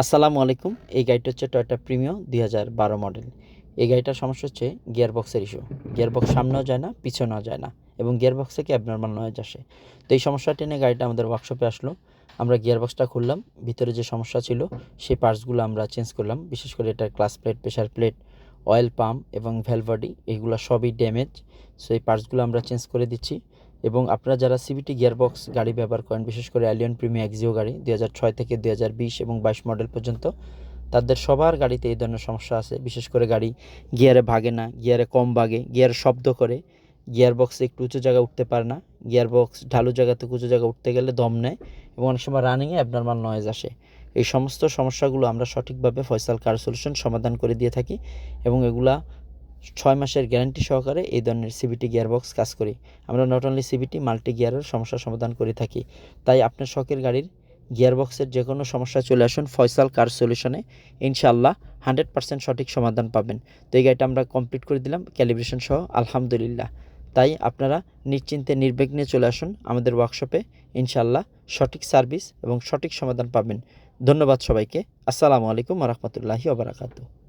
আসসালামু আলাইকুম। এই গাড়িটা হচ্ছে টয়োটা প্রিমিও 2012 মডেল। এই গাড়িটার সমস্যা হচ্ছে গিয়ার বক্সের ইস্যু। গিয়ার বক্স সামনেও যায় না, পিছনেও যায় না এবং গিয়ার বক্স থেকে অ্যাবনরমাল নয়েজ আসে। তো এই সমস্যাটি নিয়ে গাড়িটা আমাদের ওয়ার্কশপে আসলো। আমরা গিয়ার বক্সটা খুললাম, ভিতরে যে সমস্যা ছিল সেই পার্টসগুলো আমরা চেঞ্জ করলাম। বিশেষ করে এটার clutch plate, pressure plate, oil pump এবং ভ্যালভ বডি এগুলো সবই ড্যামেজ। সো এই পার্টসগুলো আমরা চেঞ্জ করে দিচ্ছি। এবং আপনারা যারা সিভিটি গিয়ারবক্স গাড়ি ব্যবহার করেন, বিশেষ করে অ্যালিয়ন প্রিমিও এক্সিও গাড়ি 2006 থেকে 2020 এবং 22 মডেল পর্যন্ত, তাদের সবার গাড়িতে এই ধরনের সমস্যা আছে। বিশেষ করে গাড়ি গিয়ারে ভাগে না, গিয়ারে কম ভাগে, গিয়ারে শব্দ করে, গিয়ার বক্সে একটু উঁচু জায়গায় উঠতে পারে না, গিয়ার বক্স ঢালু জায়গা থেকে উঁচু জায়গায় উঠতে গেলে দম নেয় এবং অনেক সময় রানিংয়ে অ্যাবনরমাল নয়েজ আসে। এই সমস্ত সমস্যাগুলো আমরা সঠিকভাবে ফয়সাল কার সলিউশন সমাধান করে দিয়ে থাকি এবং এগুলা 6 মাসের গ্যারান্টি সহকারে এই ধরনের সিভিটি গিয়ারবক্স কাজ করি। আমরা নট অনলি সিভিটি, মাল্টি গিয়ারের সমস্যার সমাধান করে থাকি। তাই আপনার শখের গাড়ির গিয়ারবক্সের যে কোনো সমস্যা চলে আসুন ফয়সাল কার সলিউশনে, ইনশাআল্লাহ 100% সঠিক সমাধান পাবেন। তো এই গাড়িটা আমরা কমপ্লিট করে দিলাম ক্যালিব্রেশন সহ, আলহামদুলিল্লাহ। তাই আপনারা নিশ্চিন্তে নির্বিঘ্নে চলে আসুন আমাদের ওয়ার্কশপে, ইনশাআল্লাহ সঠিক সার্ভিস এবং সঠিক সমাধান পাবেন। ধন্যবাদ সবাইকে। আসসালামু আলাইকুম ওয়া রাহমাতুল্লাহি ওয়া বারাকাতুহু।